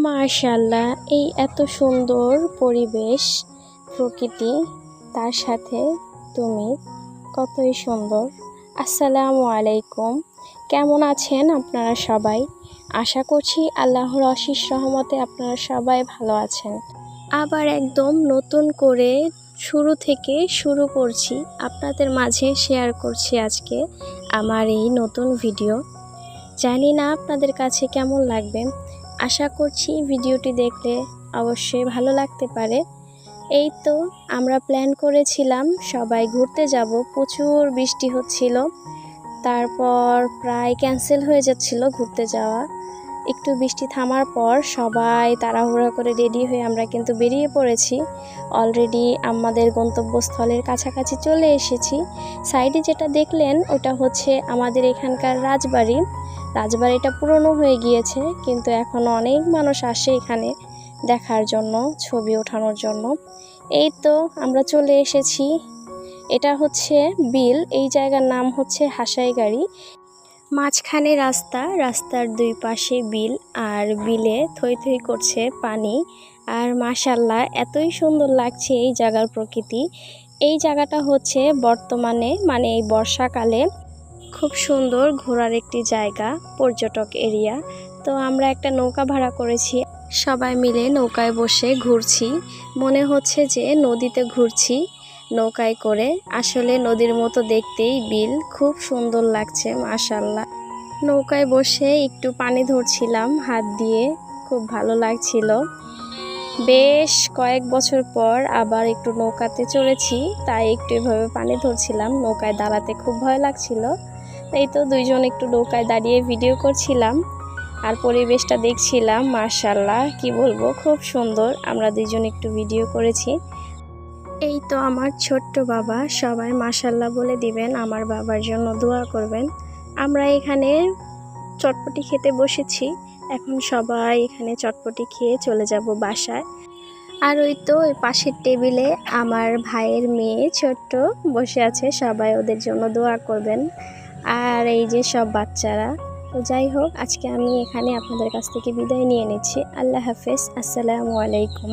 মাশাআল্লাহ, এই এত সুন্দর পরিবেশ, প্রকৃতি, তার সাথে তুমি কতই সুন্দর। আসসালামু আলাইকুম। কেমন আছেন আপনারা সবাই? আশা করছি আল্লাহর অশেষ রহমতে আপনারা সবাই ভালো আছেন। আবার একদম নতুন করে শুরু থেকে শুরু করছি, আপনাদের মাঝে শেয়ার করছি আজকে আমার এই নতুন ভিডিও। জানি না আপনাদের কাছে কেমন লাগবে, আশা করছি ভিডিওটি দেখলে অবশ্যই ভালো লাগতে পারে। এই তো আমরা প্ল্যান করেছিলাম সবাই ঘুরতে যাব, প্রচুর বৃষ্টি হচ্ছিল, তারপর প্রায় ক্যান্সেল হয়ে যাচ্ছিল ঘুরতে যাওয়া। একটু বৃষ্টি থামার পর সবাই তাড়াহুড়া করে রেডি হয়ে আমরা কিন্তু বেরিয়ে পড়েছি। অলরেডি আমাদের গন্তব্যস্থলের কাছাকাছি চলে এসেছি। সাইডে যেটা দেখলেন ওটা হচ্ছে আমাদের এখানকার রাজবাড়ি। রাজবাড়িটা পুরনো হয়ে গিয়েছে, কিন্তু এখনও অনেক মানুষ আসে এখানে দেখার জন্য, ছবি ওঠানোর জন্য। এই তো আমরা চলে এসেছি। এটা হচ্ছে বিল, এই জায়গার নাম হচ্ছে হাসাইগাড়ি। মাঝখানে রাস্তা, রাস্তার দুই পাশে বিল, আর বিলে থই থই করছে পানি। আর মাশাআল্লাহ এতই সুন্দর লাগছে এই জায়গার প্রকৃতি। এই জায়গাটা হচ্ছে বর্তমানে মানে এই বর্ষাকালে খুব সুন্দর ঘোরার একটি জায়গা, পর্যটক এরিয়া। তো আমরা একটা নৌকা ভাড়া করেছি, সবাই মিলে নৌকায় বসে ঘুরছি। মনে হচ্ছে যে নদীতে ঘুরছি নৌকায় করে। আসলে নদীর মতো দেখতেই বিল, খুব সুন্দর লাগছে মাশাআল্লাহ। নৌকায় বসে একটু পানি ধরছিলাম হাত দিয়ে, খুব ভালো লাগছিল। বেশ কয়েক বছর পর আবার একটু নৌকাতে চড়েছি, তাই একটু এভাবে পানি ধরছিলাম। নৌকায় দাঁড়াতে খুব ভয় লাগছিল। এই তো দুইজন একটু নৌকায় দাঁড়িয়ে ভিডিও করছিলাম আর পরিবেশটা দেখছিলাম। মাশাআল্লাহ কি বলবো, খুব সুন্দর। আমরা দুইজন একটু ভিডিও করেছি। এই তো আমার ছোট্ট বাবা, সবাই মাশাআল্লাহ বলে দিবেন, আমার বাবার জন্য দোয়া করবেন। আমরা এখানে চটপটি খেতে বসেছি, এখন সবাই এখানে চটপটি খেয়ে চলে যাব বাসায়। আর ওই তো ওই পাশের টেবিলে আমার ভাইয়ের মেয়ে ছোট্ট বসে আছে, সবাই ওদের জন্য দোয়া করবেন। আর এই যে সব বাচ্চারা। তো যাই হোক, আজকে আমি এখানে আপনাদের কাছ থেকে বিদায় নিয়ে নিচ্ছি। আল্লাহ হাফেজ, আসসালামু আলাইকুম।